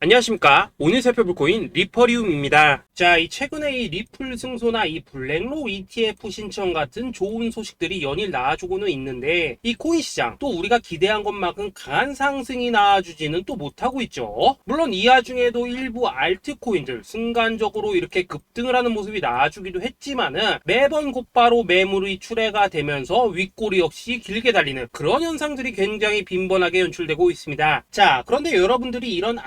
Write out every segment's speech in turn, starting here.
안녕하십니까. 오늘 살펴볼 코인 리퍼리움입니다. 자, 이 최근에 이 리플 승소나 이 블랙록 ETF 신청 같은 좋은 소식들이 연일 나와주고는 있는데 이 코인 시장 또 우리가 기대한 것만큼 강한 상승이 나와주지는 또 못하고 있죠. 물론 이 와중에도 일부 알트코인들 순간적으로 이렇게 급등을 하는 모습이 나와주기도 했지만은 매번 곧바로 매물이 출회가 되면서 윗꼬리 역시 길게 달리는 그런 현상들이 굉장히 빈번하게 연출되고 있습니다. 자, 그런데 여러분들이 이런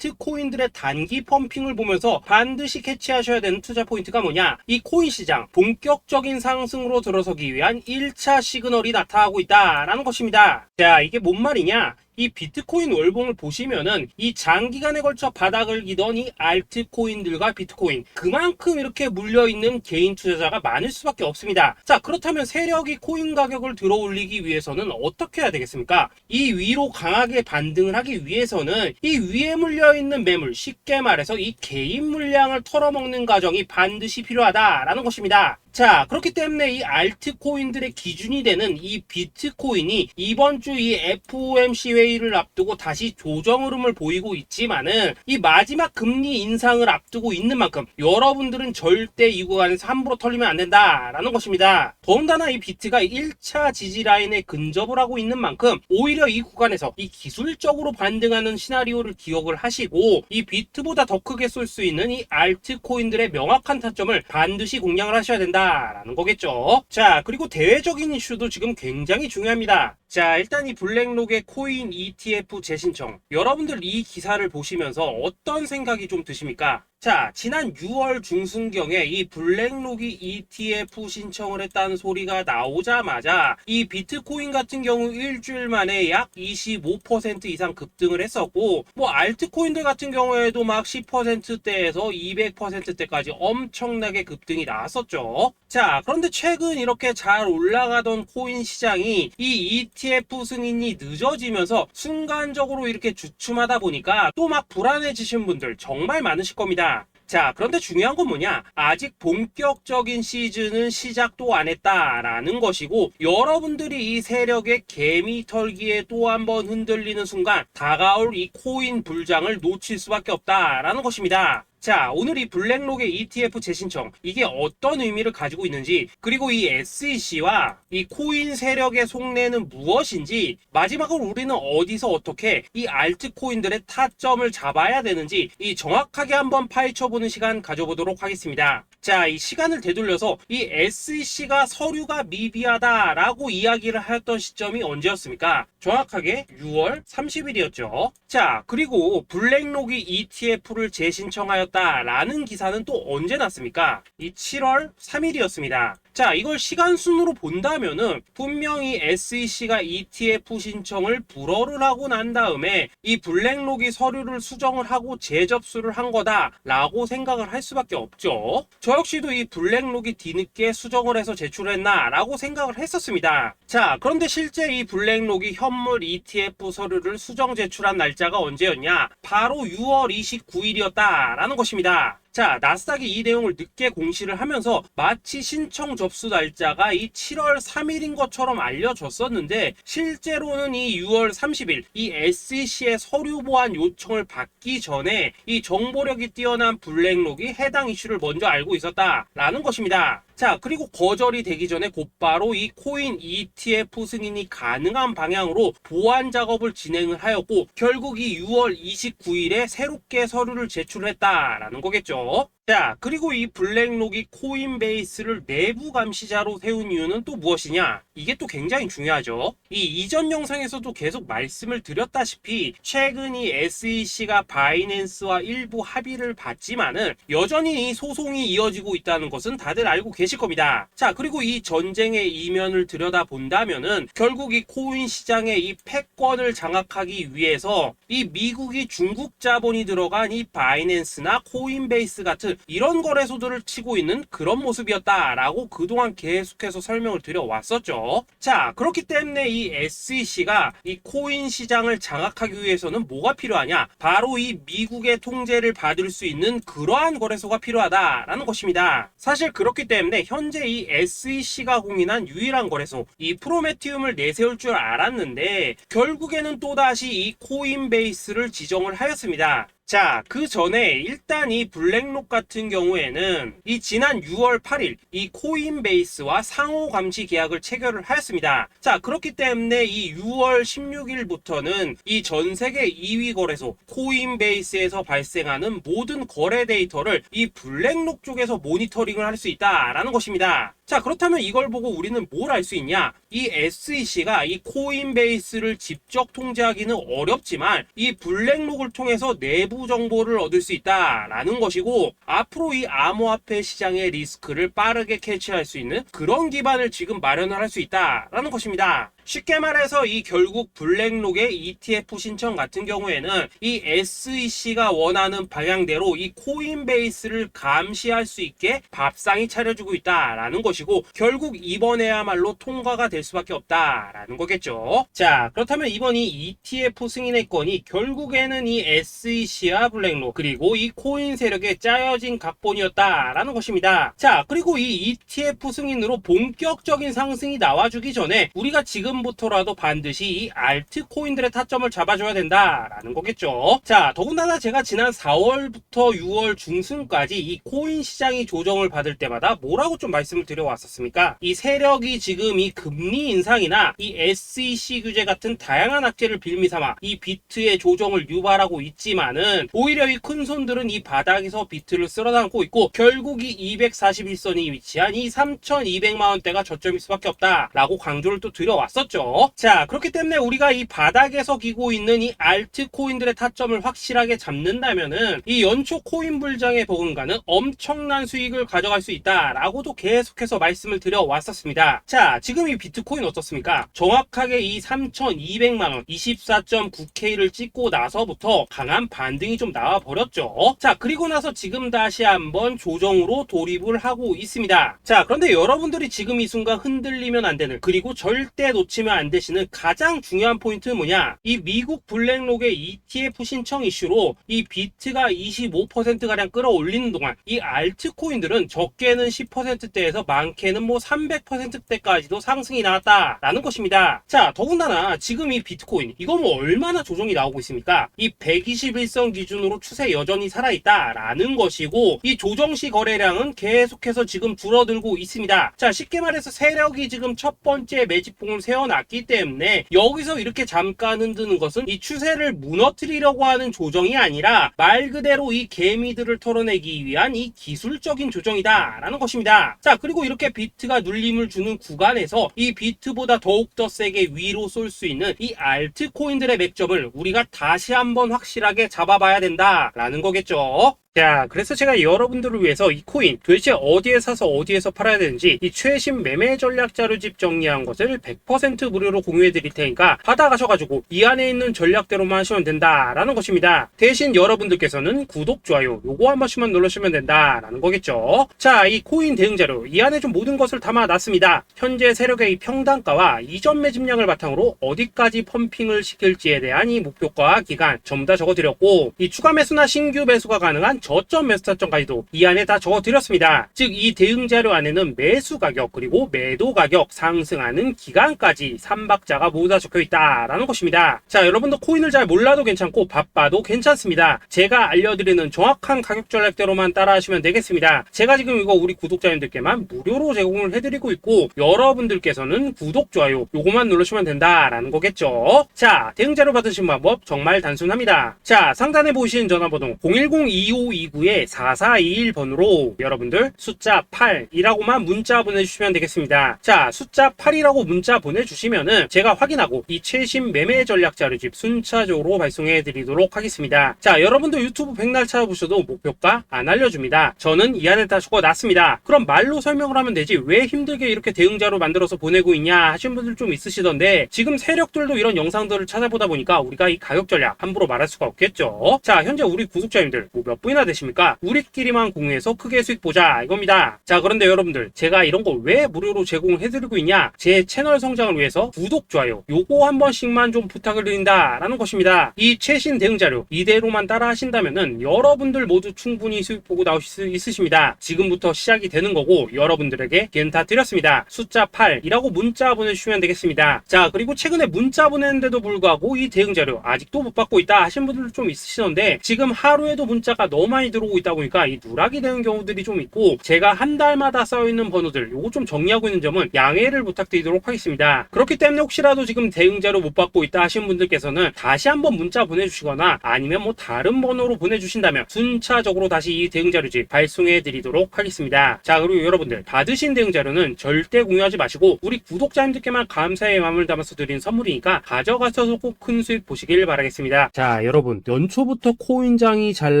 코인들의 단기 펌핑을 보면서 반드시 캐치하셔야 되는 투자 포인트가 뭐냐? 이 코인 시장 본격적인 상승으로 들어서기 위한 1차 시그널이 나타나고 있다라는 것입니다. 자, 이게 뭔 말이냐? 이 비트코인 월봉을 보시면은 이 장기간에 걸쳐 바닥을 기던 이 알트코인들과 비트코인 그만큼 이렇게 물려있는 개인 투자자가 많을 수밖에 없습니다. 자, 그렇다면 세력이 코인 가격을 들어 올리기 위해서는 어떻게 해야 되겠습니까? 이 위로 강하게 반등을 하기 위해서는 이 위에 물려있는 매물, 쉽게 말해서 이 개인 물량을 털어먹는 과정이 반드시 필요하다라는 것입니다. 자, 그렇기 때문에 이 알트코인들의 기준이 되는 이 비트코인이 이번 주 이 FOMC 회의를 앞두고 다시 조정 흐름을 보이고 있지만은 이 마지막 금리 인상을 앞두고 있는 만큼 여러분들은 절대 이 구간에서 함부로 털리면 안 된다라는 것입니다. 더군다나 이 비트가 1차 지지 라인에 근접을 하고 있는 만큼 오히려 이 구간에서 이 기술적으로 반등하는 시나리오를 기억을 하시고 이 비트보다 더 크게 쏠 수 있는 이 알트코인들의 명확한 타점을 반드시 공략을 하셔야 된다라는 거겠죠. 자, 그리고 대외적인 이슈도 지금 굉장히 중요합니다. 자, 일단 이 블랙록의 코인 ETF 재신청, 여러분들 이 기사를 보시면서 어떤 생각이 좀 드십니까? 자, 지난 6월 중순경에 이 블랙록이 ETF 신청을 했다는 소리가 나오자마자 이 비트코인 같은 경우 일주일 만에 약 25% 이상 급등을 했었고, 뭐 알트코인들 같은 경우에도 막 10%대에서 200%대까지 엄청나게 급등이 나왔었죠. 자, 그런데 최근 이렇게 잘 올라가던 코인 시장이 이 ETF 승인이 늦어지면서 순간적으로 이렇게 주춤하다 보니까 또 막 불안해지신 분들 정말 많으실 겁니다. 자, 그런데 중요한 건 뭐냐? 아직 본격적인 시즌은 시작도 안 했다라는 것이고, 여러분들이 이 세력의 개미 털기에 또 한 번 흔들리는 순간 다가올 이 코인 불장을 놓칠 수밖에 없다라는 것입니다. 자, 오늘 이 블랙록의 ETF 재신청, 이게 어떤 의미를 가지고 있는지, 그리고 이 SEC와 이 코인 세력의 속내는 무엇인지, 마지막으로 우리는 어디서 어떻게 이 알트코인들의 타점을 잡아야 되는지 이 정확하게 한번 파헤쳐보는 시간 가져보도록 하겠습니다. 자, 이 시간을 되돌려서 이 SEC가 서류가 미비하다라고 이야기를 하였던 시점이 언제였습니까? 정확하게 6월 30일이었죠. 자, 그리고 블랙록이 ETF를 재신청하였다라는 기사는 또 언제 났습니까? 이 7월 3일이었습니다. 자, 이걸 시간순으로 본다면은 분명히 SEC가 ETF 신청을 불허를 하고 난 다음에 이 블랙록이 서류를 수정을 하고 재접수를 한 거다라고 생각을 할 수밖에 없죠. 저 역시도 이 블랙록이 뒤늦게 수정을 해서 제출했나라고 생각을 했었습니다. 자, 그런데 실제 이 블랙록이 현물 ETF 서류를 수정 제출한 날짜가 언제였냐? 바로 6월 29일이었다라는 것입니다. 자, 나스닥이 이 내용을 늦게 공시를 하면서 마치 신청 접수 날짜가 이 7월 3일인 것처럼 알려졌었는데, 실제로는 이 6월 30일 이 SEC의 서류 보완 요청을 받기 전에 이 정보력이 뛰어난 블랙록이 해당 이슈를 먼저 알고 있었다라는 것입니다. 자, 그리고 거절이 되기 전에 곧바로 이 코인 ETF 승인이 가능한 방향으로 보완 작업을 진행을 하였고, 결국 이 6월 29일에 새롭게 서류를 제출했다라는 거겠죠. 자, 그리고 이 블랙록이 코인베이스를 내부 감시자로 세운 이유는 또 무엇이냐? 이게 또 굉장히 중요하죠. 이 이전 영상에서도 계속 말씀을 드렸다시피 최근 이 SEC가 바이낸스와 일부 합의를 봤지만은 여전히 이 소송이 이어지고 있다는 것은 다들 알고 계실 겁니다. 자, 그리고 이 전쟁의 이면을 들여다본다면은 결국 이 코인 시장의 이 패권을 장악하기 위해서 이 미국이 중국 자본이 들어간 이 바이낸스나 코인베이스 같은 이런 거래소들을 치고 있는 그런 모습이었다라고 그동안 계속해서 설명을 드려왔었죠. 자, 그렇기 때문에 이 SEC가 이 코인 시장을 장악하기 위해서는 뭐가 필요하냐? 바로 이 미국의 통제를 받을 수 있는 그러한 거래소가 필요하다라는 것입니다. 사실 그렇기 때문에 현재 이 SEC가 공인한 유일한 거래소, 이 프로메티움을 내세울 줄 알았는데 결국에는 또다시 이 코인베이스를 지정을 하였습니다. 자, 그 전에 일단 이 블랙록 같은 경우에는 이 지난 6월 8일 이 코인베이스와 상호 감시 계약을 체결을 하였습니다. 자, 그렇기 때문에 이 6월 16일부터는 이 전 세계 2위 거래소 코인베이스에서 발생하는 모든 거래 데이터를 이 블랙록 쪽에서 모니터링을 할 수 있다라는 것입니다. 자, 그렇다면 이걸 보고 우리는 뭘 알 수 있냐? 이 SEC가 이 코인베이스를 직접 통제하기는 어렵지만 이 블랙록을 통해서 내부 정보를 얻을 수 있다라는 것이고, 앞으로 이 암호화폐 시장의 리스크를 빠르게 캐치할 수 있는 그런 기반을 지금 마련을 할 수 있다라는 것입니다. 쉽게 말해서 이 결국 블랙록의 ETF 신청 같은 경우에는 이 SEC가 원하는 방향대로 이 코인베이스를 감시할 수 있게 밥상이 차려주고 있다라는 것이고, 결국 이번에야말로 통과가 될 수밖에 없다라는 거겠죠. 자, 그렇다면 이번 이 ETF 승인의 건이 결국에는 이 SEC와 블랙록 그리고 이 코인 세력에 짜여진 각본이었다라는 것입니다. 자, 그리고 이 ETF 승인으로 본격적인 상승이 나와주기 전에 우리가 지금부터라도 반드시 이 알트코인들의 타점을 잡아줘야 된다라는 거겠죠. 자, 더군다나 제가 지난 4월부터 6월 중순까지 이 코인 시장이 조정을 받을 때마다 뭐라고 좀 말씀을 드려왔었습니까? 이 세력이 지금 이 금리 인상이나 이 SEC 규제 같은 다양한 악재를 빌미삼아 이 비트의 조정을 유발하고 있지만은 오히려 이 큰손들은 이 바닥에서 비트를 쓸어담고 있고, 결국 이 241선이 위치한 이 3,200만원대가 저점일 수밖에 없다라고 강조를 또 드려왔었죠. 자, 그렇기 때문에 우리가 이 바닥에서 기고 있는 이 알트코인들의 타점을 확실하게 잡는다면은 이 연초 코인 불장의 버금가는 엄청난 수익을 가져갈 수 있다라고도 계속해서 말씀을 드려왔었습니다. 자, 지금 이 비트코인 어떻습니까? 정확하게 이 3,200만원 24.9K를 찍고 나서부터 강한 반등이 좀 나와버렸죠. 자, 그리고 나서 지금 다시 한번 조정으로 돌입을 하고 있습니다. 자, 그런데 여러분들이 지금 이 순간 흔들리면 안 되는, 그리고 절대 놓치면 안 되시는 가장 중요한 포인트는 뭐냐? 이 미국 블랙록의 ETF 신청 이슈로 이 비트가 25%가량 끌어올리는 동안 이 알트코인들은 적게는 10%대에서 많게는 뭐 300%대까지도 상승이 나왔다라는 것입니다. 자, 더군다나 지금 이 비트코인 이거 뭐 얼마나 조정이 나오고 있습니까? 이 121선 기준으로 추세 여전히 살아있다라는 것이고, 이 조정시 거래량은 계속해서 지금 줄어들고 있습니다. 자, 쉽게 말해서 세력이 지금 첫 번째 매집봉을 세워놨기 때문에 여기서 이렇게 잠깐 흔드는 것은 이 추세를 무너뜨리려고 하는 조정이 아니라 말 그대로 이 개미들을 털어내기 위한 이 기술적인 조정이다라는 것입니다. 자, 그리고 이렇게 비트가 눌림을 주는 구간에서 이 비트보다 더욱더 세게 위로 쏠 수 있는 이 알트코인들의 맥점을 우리가 다시 한번 확실하게 잡아봐야 된다라는 거겠죠. 자, 그래서 제가 여러분들을 위해서 이 코인 도대체 어디에 사서 어디에서 팔아야 되는지 이 최신 매매 전략 자료집 정리한 것을 100% 무료로 공유해 드릴 테니까 받아가셔가지고 이 안에 있는 전략대로만 하시면 된다라는 것입니다. 대신 여러분들께서는 구독, 좋아요 요거 한 번씩만 눌러주시면 된다라는 거겠죠. 자, 이 코인 대응 자료 이 안에 좀 모든 것을 담아놨습니다. 현재 세력의 이 평단가와 이전 매집량을 바탕으로 어디까지 펌핑을 시킬지에 대한 이 목표가 기간 전부 다 적어드렸고, 이 추가 매수나 신규 매수가 가능한 저점 매수 타점까지도 이 안에 다 적어드렸습니다. 즉, 이 대응 자료 안에는 매수 가격 그리고 매도 가격, 상승하는 기간까지 3박자가 모두 다 적혀있다라는 것입니다. 자, 여러분도 코인을 잘 몰라도 괜찮고 바빠도 괜찮습니다. 제가 알려드리는 정확한 가격 전략대로만 따라하시면 되겠습니다. 제가 지금 이거 우리 구독자님들께만 무료로 제공을 해드리고 있고, 여러분들께서는 구독, 좋아요 요거만 누르시면 된다라는 거겠죠. 자, 대응 자료 받으신 방법 정말 단순합니다. 자, 상단에 보이시는 전화번호 010-2529-4421번으로 여러분들 숫자 8이라고만 문자 보내주시면 되겠습니다. 자, 숫자 8이라고 문자 보내주시면은 제가 확인하고 이 최신 매매 전략 자료집 순차적으로 발송해 드리도록 하겠습니다. 자, 여러분도 유튜브 백날 찾아보셔도 목표가 안 알려줍니다. 저는 이 안에 다 적어놨습니다. 그럼 말로 설명을 하면 되지 왜 힘들게 이렇게 대응자로 만들어서 보내고 있냐 하시는 분들 좀 있으시던데, 지금 세력들도 이런 영상들을 찾아보다 보니까 우리가 이 가격 전략 함부로 말할 수가 없겠죠. 자, 현재 우리 구독자님들 뭐 몇 분이나 해야 되십니까? 우리끼리만 공유해서 크게 수익 보자 이겁니다. 자, 그런데 여러분들, 제가 이런 거 왜 무료로 제공을 해드리고 있냐? 제 채널 성장을 위해서 구독, 좋아요 요거 한 번씩만 좀 부탁을 드린다 라는 것입니다. 이 최신 대응 자료 이대로만 따라 하신다면은 여러분들 모두 충분히 수익 보고 나오실 수 있으십니다. 지금부터 시작이 되는 거고 여러분들에게 기회는 다 드렸습니다. 숫자 8이라고 문자 보내주시면 되겠습니다. 자, 그리고 최근에 문자 보냈는데도 불구하고 이 대응 자료 아직도 못 받고 있다 하신 분들 좀 있으시던데, 지금 하루에도 문자가 너무 많이 들어오고 있다 보니까 이 누락이 되는 경우들이 좀 있고, 제가 한 달마다 쌓여있는 번호들 요거 좀 정리하고 있는 점은 양해를 부탁드리도록 하겠습니다. 그렇기 때문에 혹시라도 지금 대응 자료 못 받고 있다 하신 분들께서는 다시 한번 문자 보내주시거나 아니면 뭐 다른 번호로 보내주신다면 순차적으로 다시 이 대응 자료집 발송해 드리도록 하겠습니다. 자, 그리고 여러분들, 받으신 대응 자료는 절대 공유하지 마시고 우리 구독자님들께만 감사의 마음을 담아서 드린 선물이니까 가져가셔서 꼭 큰 수익 보시길 바라겠습니다. 자, 여러분, 연초부터 코인장이 잘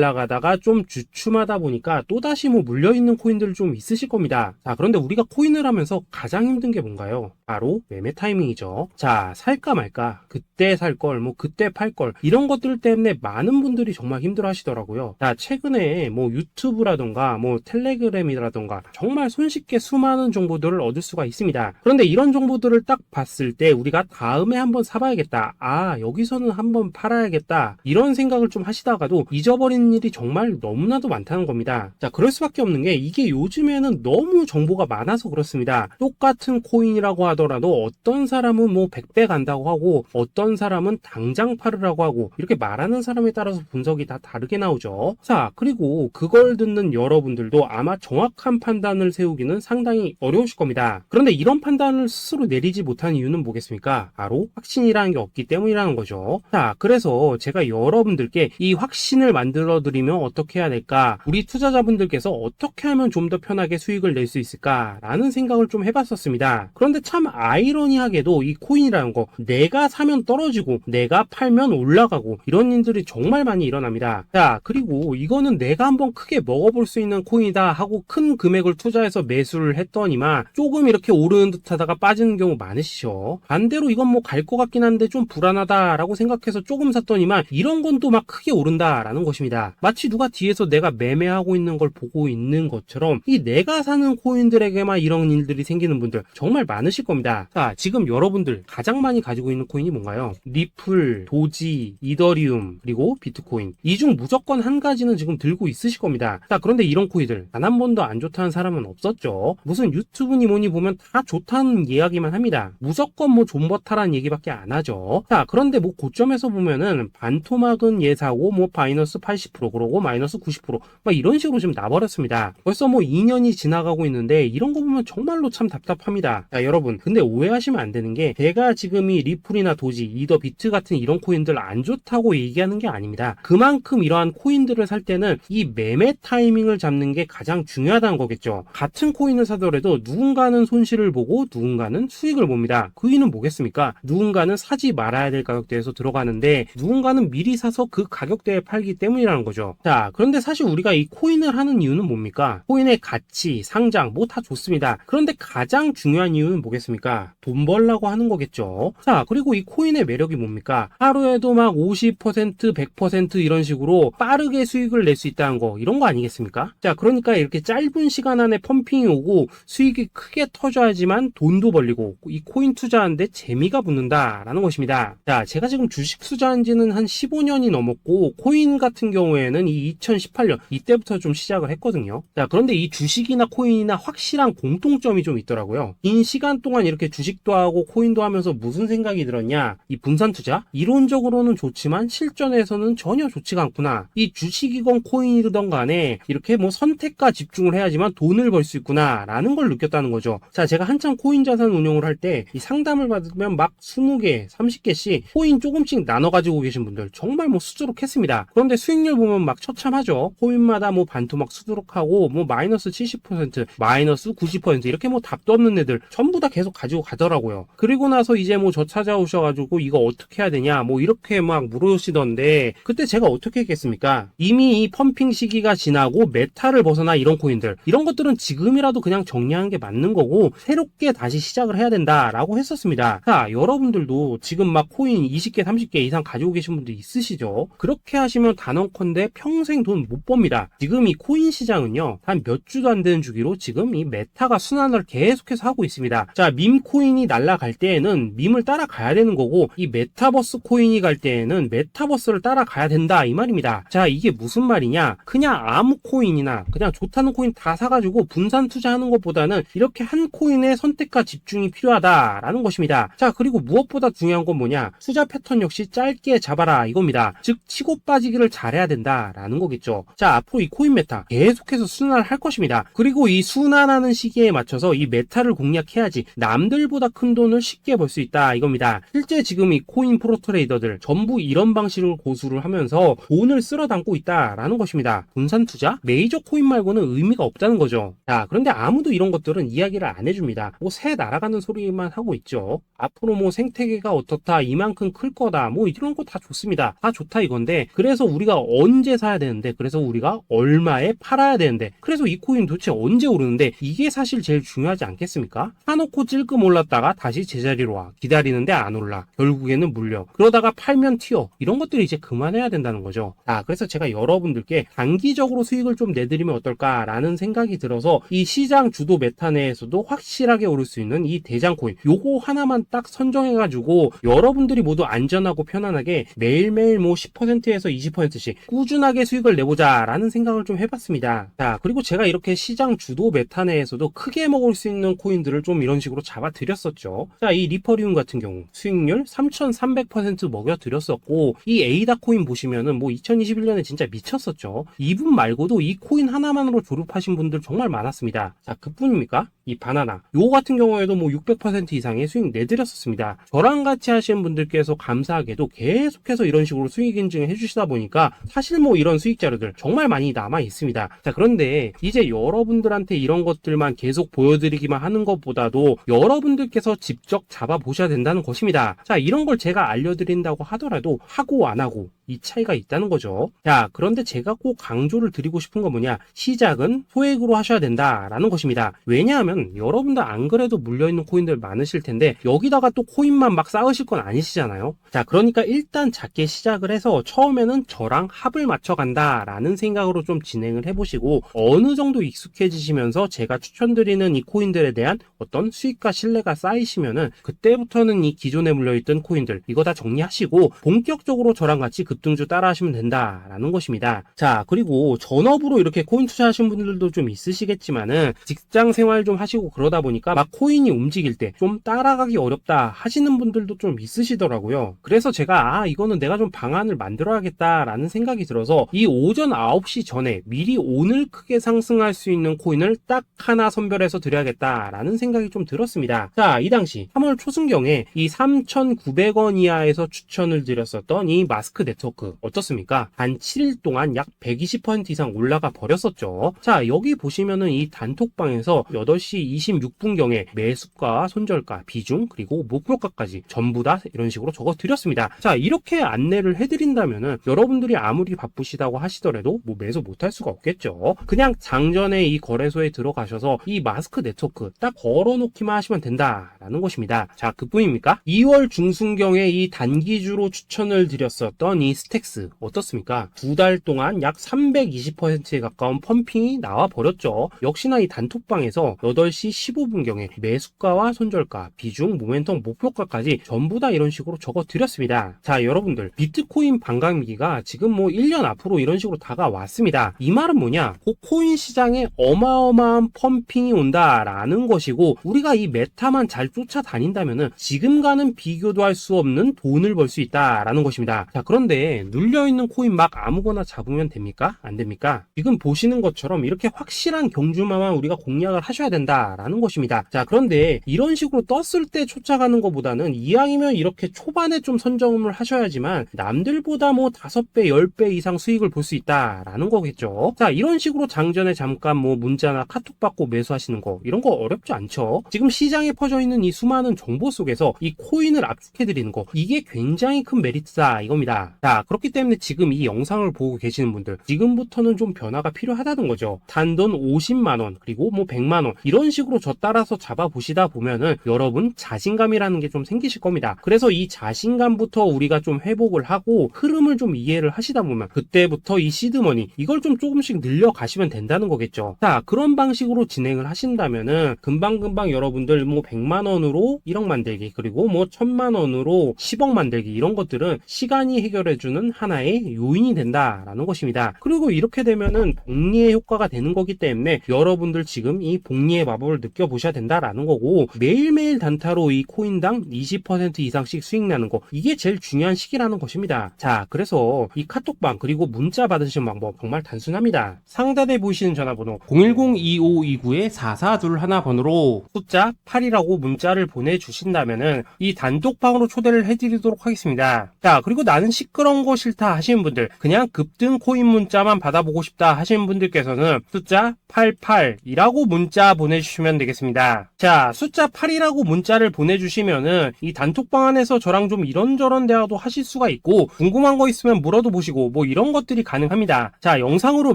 나가다가 좀 주춤하다 보니까 또다시 뭐 물려있는 코인들 좀 있으실 겁니다. 자, 그런데 우리가 코인을 하면서 가장 힘든 게 뭔가요? 바로 매매 타이밍이죠. 자, 살까 말까, 그때 살 걸, 뭐 그때 팔 걸, 이런 것들 때문에 많은 분들이 정말 힘들어 하시더라고요. 자, 최근에 뭐 유튜브라던가 뭐 텔레그램이라던가 정말 손쉽게 수많은 정보들을 얻을 수가 있습니다. 그런데 이런 정보들을 딱 봤을 때 우리가 다음에 한번 사봐야겠다, 아 여기서는 한번 팔아야겠다, 이런 생각을 좀 하시다가도 잊어버리는 일이 정말 너무나도 많다는 겁니다. 자, 그럴 수밖에 없는 게 이게 요즘에는 너무 정보가 많아서 그렇습니다. 똑같은 코인이라고 하더라도 어떤 사람은 뭐 100배 간다고 하고 어떤 사람은 당장 팔으라고 하고, 이렇게 말하는 사람에 따라서 분석이 다 다르게 나오죠. 자, 그리고 그걸 듣는 여러분들도 아마 정확한 판단을 세우기는 상당히 어려우실 겁니다. 그런데 이런 판단을 스스로 내리지 못한 이유는 뭐겠습니까? 바로 확신이라는 게 없기 때문이라는 거죠. 자, 그래서 제가 여러분들께 이 확신을 만들어 드리면 어떻게 해야 될까, 우리 투자자분들께서 어떻게 하면 좀 더 편하게 수익을 낼 수 있을까 라는 생각을 좀 해봤었습니다. 그런데 참 아이러니하게도 이 코인이라는 거, 내가 사면 떨어지고 내가 팔면 올라가고 이런 일들이 정말 많이 일어납니다. 자, 그리고 이거는 내가 한번 크게 먹어볼 수 있는 코인이다 하고 큰 금액을 투자해서 매수를 했더니만 조금 이렇게 오르는 듯 하다가 빠지는 경우 많으시죠. 반대로 이건 뭐 갈 것 같긴 한데 좀 불안하다 라고 생각해서 조금 샀더니만 이런 건 또 막 크게 오른다 라는 것입니다. 마치 누가 뒤에서 내가 매매하고 있는 걸 보고 있는 것처럼 이 내가 사는 코인들에게만 이런 일들이 생기는 분들 정말 많으실 겁니다. 자, 지금 여러분들 가장 많이 가지고 있는 코인이 뭔가요? 리플, 도지, 이더리움, 그리고 비트코인. 이 중 무조건 한 가지는 지금 들고 있으실 겁니다. 자, 그런데 이런 코인들 단 한 번도 안 좋다는 사람은 없었죠. 무슨 유튜브니 뭐니 보면 다 좋다는 이야기만 합니다. 무조건 뭐 존버타라는 얘기밖에 안 하죠. 자, 그런데 뭐 고점에서 보면은 반토막은 예사고 뭐 마이너스 80% 그러고 마이너스 90% 막 이런 식으로 지금 나버렸습니다. 벌써 뭐 2년이 지나가고 있는데 이런 거 보면 정말로 참 답답합니다. 자, 여러분, 근데 오해하시면 안 되는 게 제가 지금 이 리플이나 도지, 이더, 비트 같은 이런 코인들 안 좋다고 얘기하는 게 아닙니다. 그만큼 이러한 코인들을 살 때는 이 매매 타이밍을 잡는 게 가장 중요하다는 거겠죠. 같은 코인을 사더라도 누군가는 손실을 보고 누군가는 수익을 봅니다. 그 이유는 뭐겠습니까? 누군가는 사지 말아야 될 가격대에서 들어가는데 누군가는 미리 사서 그 가격대에 팔기 때문이라는 거죠. 자, 그런데 사실 우리가 이 코인을 하는 이유는 뭡니까? 코인의 가치, 상장 뭐 다 좋습니다. 그런데 가장 중요한 이유는 뭐겠습니까? 돈 벌라고 하는 거겠죠. 자, 그리고 이 코인의 매력이 뭡니까? 하루에도 막 50%, 100% 이런 식으로 빠르게 수익을 낼 수 있다는 거, 이런 거 아니겠습니까? 자, 그러니까 이렇게 짧은 시간 안에 펌핑이 오고 수익이 크게 터져야지만 돈도 벌리고 이 코인 투자하는데 재미가 붙는다라는 것입니다. 자, 제가 지금 주식 투자한 지는 한 15년이 넘었고 코인 같은 경우에는 이 2018년 이때부터 좀 시작을 했거든요. 자, 그런데 이 주식이나 코인이나 확실한 공통점이 좀 있더라고요. 긴 시간 동안 이렇게 주식도 하고 코인도 하면서 무슨 생각이 들었냐? 이 분산 투자? 이론적으로는 좋지만 실전에서는 전혀 좋지가 않구나. 이 주식이건 코인이든 간에 이렇게 뭐 선택과 집중을 해야지만 돈을 벌 수 있구나 라는 걸 느꼈다는 거죠. 자, 제가 한참 코인 자산 운용을 할 때 이 상담을 받으면 막 20개, 30개씩 코인 조금씩 나눠 가지고 계신 분들 정말 뭐 수두룩했습니다. 그런데 수익률 보면 막 처참하죠. 코인마다 뭐 반토막 수두룩하고 뭐 마이너스 70%, 마이너스 90% 이렇게 뭐 답도 없는 애들 전부 다 계속 가지고 가더라고요. 그리고 나서 이제 뭐 저 찾아오셔가지고 이거 어떻게 해야 되냐 뭐 이렇게 막 물으시던데, 그때 제가 어떻게 했겠습니까? 이미 이 펌핑 시기가 지나고 메타를 벗어나 이런 코인들, 이런 것들은 지금이라도 그냥 정리하는 게 맞는 거고 새롭게 다시 시작을 해야 된다라고 했었습니다. 자, 여러분들도 지금 막 코인 20개, 30개 이상 가지고 계신 분들 있으시죠? 그렇게 하시면 단언컨대 평생 평생 돈 못 법니다. 지금 이 코인 시장은요, 한 몇 주도 안 되는 주기로 지금 이 메타가 순환을 계속해서 하고 있습니다. 자, 밈 코인이 날아갈 때에는 밈을 따라가야 되는 거고, 이 메타버스 코인이 갈 때에는 메타버스를 따라가야 된다 이 말입니다. 자, 이게 무슨 말이냐? 그냥 아무 코인이나 그냥 좋다는 코인 다 사가지고 분산 투자하는 것보다는 이렇게 한 코인에 선택과 집중이 필요하다라는 것입니다. 자, 그리고 무엇보다 중요한 건 뭐냐? 투자 패턴 역시 짧게 잡아라 이겁니다. 즉 치고 빠지기를 잘해야 된다라는 거겠죠. 자, 앞으로 이 코인 메타 계속해서 순환을 할 것입니다. 그리고 이 순환하는 시기에 맞춰서 이 메타를 공략해야지 남들보다 큰 돈을 쉽게 벌 수 있다 이겁니다. 실제 지금 이 코인 프로 트레이더들 전부 이런 방식을 고수를 하면서 돈을 쓸어 담고 있다라는 것입니다. 분산 투자? 메이저 코인 말고는 의미가 없다는 거죠. 자, 그런데 아무도 이런 것들은 이야기를 안 해줍니다. 뭐 새 날아가는 소리만 하고 있죠. 앞으로 뭐 생태계가 어떻다, 이만큼 클 거다, 뭐 이런 거 다 좋습니다. 다 좋다 이건데, 그래서 우리가 언제 사야 되는데, 그래서 우리가 얼마에 팔아야 되는데, 그래서 이 코인 도대체 언제 오르는데, 이게 사실 제일 중요하지 않겠습니까? 사놓고 찔끔 올랐다가 다시 제자리로 와. 기다리는데 안 올라. 결국에는 물려. 그러다가 팔면 튀어. 이런 것들이 이제 그만해야 된다는 거죠. 자, 그래서 제가 여러분들께 단기적으로 수익을 좀 내드리면 어떨까라는 생각이 들어서 이 시장 주도 메타 내에서도 확실하게 오를 수 있는 이 대장 코인, 요거 하나만 딱 선정해가지고 여러분들이 모두 안전하고 편안하게 매일매일 뭐 10%에서 20%씩 꾸준하게 수익을 내보자라는 생각을 좀 해봤습니다. 자, 그리고 제가 이렇게 시장 주도 메타 내에서도 크게 먹을 수 있는 코인들을 좀 이런 식으로 잡아드렸었죠. 자, 이 리퍼리움 같은 경우 수익률 3,300% 먹여드렸었고, 이 에이다 코인 보시면은 뭐 2021년에 진짜 미쳤었죠. 이분 말고도 이 코인 하나만으로 졸업하신 분들 정말 많았습니다. 자, 그뿐입니까? 이 바나나 요 같은 경우에도 뭐 600% 이상의 수익 내드렸었습니다. 저랑 같이 하시는 분들께서 감사하게도 계속해서 이런 식으로 수익 인증을 해주시다 보니까 사실 뭐 이런 수익 자료들 정말 많이 남아 있습니다. 자, 그런데 이제 여러분들한테 이런 것들만 계속 보여드리기만 하는 것보다도 여러분들께서 직접 잡아보셔야 된다는 것입니다. 자, 이런 걸 제가 알려드린다고 하더라도 하고 안 하고 이 차이가 있다는 거죠. 자, 그런데 제가 꼭 강조를 드리고 싶은 건 뭐냐? 시작은 소액으로 하셔야 된다라는 것입니다. 왜냐하면 여러분들 안 그래도 물려있는 코인들 많으실 텐데 여기다가 또 코인만 막 쌓으실 건 아니시잖아요. 자, 그러니까 일단 작게 시작을 해서 처음에는 저랑 합을 맞춰간다라는 생각으로 좀 진행을 해보시고, 어느 정도 익숙해지시면서 제가 추천드리는 이 코인들에 대한 어떤 수익과 신뢰가 쌓이시면은 그때부터는 이 기존에 물려있던 코인들 이거 다 정리하시고 본격적으로 저랑 같이 급등주 따라 하시면 된다라는 것입니다. 자, 그리고 전업으로 이렇게 코인 투자하신 분들도 좀 있으시겠지만은 직장 생활 좀 하시고 그러다 보니까 막 코인이 움직일 때 좀 따라가기 어렵다 하시는 분들도 좀 있으시더라고요. 그래서 제가 이거는 내가 좀 방안을 만들어야겠다라는 생각이 들어서 이 오전 9시 전에 미리 오늘 크게 상승할 수 있는 코인을 딱 하나 선별해서 드려야겠다라는 생각이 좀 들었습니다. 자, 이 당시 3월 초순경에 이 3,900원 이하에서 추천을 드렸었던 이 마스크 네트워크 어떻습니까? 한 7일 동안 약 120% 이상 올라가 버렸었죠. 자, 여기 보시면은 이 단톡방에서 8시 26분경에 매수가, 손절가, 비중, 그리고 목표가까지 전부 다 이런 식으로 적어 드렸습니다. 자, 이렇게 안내를 해드린다면은 여러분들이 아무리 바쁘시다고 하시더라도 뭐 매수 못할 수가 없겠죠. 그냥 장전에 이 거래소에 들어가셔서 이 마스크 네트워크 딱 걸어놓기만 하시면 된다라는 것입니다. 자, 그뿐입니까? 2월 중순경에 이 단기주로 추천을 드렸었던 이 스택스 어떻습니까? 2달 동안 약 320%에 가까운 펌핑이 나와 버렸죠. 역시나 이 단톡방에서 8시 15분경에 매수가와 손절가, 비중, 모멘텀, 목표가까지 전부 다 이런 식으로 적어 드렸습니다. 자, 여러분들 비트코인 반감기가 지금 뭐 1년 앞으로 이런 식으로 다가왔습니다. 이 말은 뭐냐? 코인 시장에 어마어마한 펌핑이 온다라는 것이고, 우리가 이 메타만 잘 쫓아다닌다면은 지금과는 비교도 할 수 없는 돈을 벌 수 있다라는 것입니다. 자, 그런데 눌려있는 코인 막 아무거나 잡으면 됩니까? 안 됩니까? 지금 보시는 것처럼 이렇게 확실한 경주마만 우리가 공략을 하셔야 된다라는 것입니다. 자, 그런데 이런 식으로 떴을 때 쫓아가는 것보다는 이왕이면 이렇게 초반에 좀 선점을 하셔야지만 남들보다 뭐 5배, 10배 이상 수익을 볼 수 있다라는 거겠죠. 자, 이런 식으로 장전에 잠깐 뭐 문자나 카톡 받고 매수하시는 거 이런 거 어렵지 않죠. 지금 시장에 퍼져 있는 이 수많은 정보 속에서 이 코인을 압축해드리는 거, 이게 굉장히 큰 메리트다 이겁니다. 자, 그렇기 때문에 지금 이 영상을 보고 계시는 분들 지금부터는 좀 변화가 필요하다는 거죠. 단돈 50만원 그리고 뭐 100만원 이런 식으로 저 따라서 잡아보시다 보면은 여러분 자신감이라는 게 좀 생기실 겁니다. 그래서 이 자신감부터 우리가 좀 회복을 하고 흐름을 좀 이해를 하시다 보면 그때부터 그때부터 이 시드머니 이걸 좀 조금씩 늘려가시면 된다는 거겠죠. 자, 그런 방식으로 진행을 하신다면은 금방금방 여러분들 뭐 100만원으로 1억 만들기, 그리고 뭐 1000만원으로 10억 만들기, 이런 것들은 시간이 해결해주는 하나의 요인이 된다라는 것입니다. 그리고 이렇게 되면은 복리의 효과가 되는 거기 때문에 여러분들 지금 이 복리의 마법을 느껴보셔야 된다라는 거고, 매일매일 단타로 이 코인당 20% 이상씩 수익 나는 거, 이게 제일 중요한 시기라는 것입니다. 자, 그래서 이 카톡방 그리고 문자 받으시는 방법 정말 단순합니다. 상단에 보이시는 전화번호 010-2529-4421 번호로 숫자 8이라고 문자를 보내주신다면은 이 단톡방으로 초대를 해드리도록 하겠습니다. 자, 그리고 나는 시끄러운 거 싫다 하시는 분들, 그냥 급등 코인 문자만 받아보고 싶다 하시는 분들께서는 숫자 88이라고 문자 보내주시면 되겠습니다. 자, 숫자 8이라고 문자를 보내주시면은 이 단톡방 안에서 저랑 좀 이런저런 대화도 하실 수가 있고, 궁금한 거 있으면 물어도 보시고 뭐 이런 것들이 가능합니다. 자, 영상으로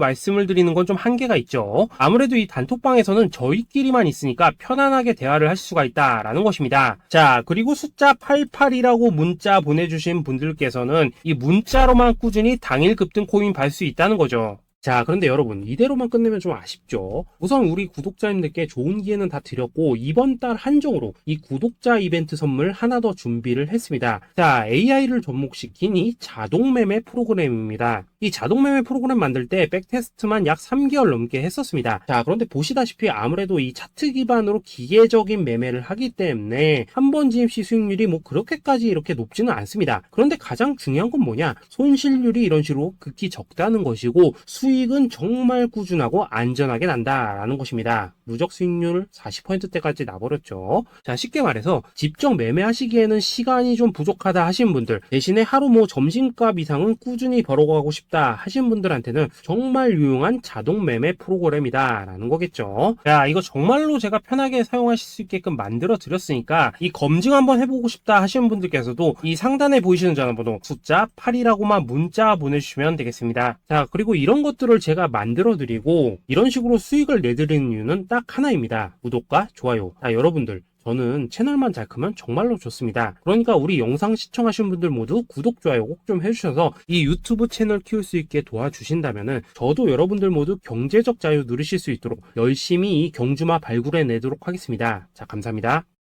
말씀을 드리는 건 좀 한계가 있죠. 아무래도 이 단톡방에서는 저희끼리만 있으니까 편안하게 대화를 하실 수가 있다라는 것입니다. 자, 그리고 숫자 88이라고 문자 보내주신 분들께서는 이 문자로만 꾸준히 당일 급등 코인 받을 수 있다는 거죠. 자, 그런데 여러분, 이대로만 끝내면 좀 아쉽죠. 우선 우리 구독자님들께 좋은 기회는 다 드렸고, 이번 달 한정으로 이 구독자 이벤트 선물 하나 더 준비를 했습니다. 자, AI를 접목시킨 이 자동매매 프로그램입니다. 이 자동매매 프로그램 만들 때 백테스트만 약 3개월 넘게 했었습니다. 자, 그런데 보시다시피 아무래도 이 차트 기반으로 기계적인 매매를 하기 때문에 한 번 진입 시 수익률이 뭐 그렇게까지 이렇게 높지는 않습니다. 그런데 가장 중요한 건 뭐냐? 손실률이 이런 식으로 극히 적다는 것이고, 수익은 정말 꾸준하고 안전하게 난다라는 것입니다. 누적 수익률 40%대까지 나버렸죠. 자, 쉽게 말해서 직접 매매하시기에는 시간이 좀 부족하다 하시는 분들, 대신에 하루 뭐 점심값 이상은 꾸준히 벌어가고 싶다 하시는 분들한테는 정말 유용한 자동 매매 프로그램이다 라는 거겠죠. 자, 이거 정말로 제가 편하게 사용하실 수 있게끔 만들어 드렸으니까 이 검증 한번 해보고 싶다 하시는 분들께서도 이 상단에 보이시는 전화번호 숫자 8이라고만 문자 보내주시면 되겠습니다. 자, 그리고 이런 것들을 제가 만들어 드리고 이런 식으로 수익을 내드리는 이유는 딱 하나입니다. 구독과 좋아요. 자, 여러분들, 저는 채널만 잘 크면 정말로 좋습니다. 그러니까 우리 영상 시청하시는 분들 모두 구독, 좋아요 꼭 좀 해주셔서 이 유튜브 채널 키울 수 있게 도와주신다면은 저도 여러분들 모두 경제적 자유 누리실 수 있도록 열심히 이 경주마 발굴해 내도록 하겠습니다. 자, 감사합니다.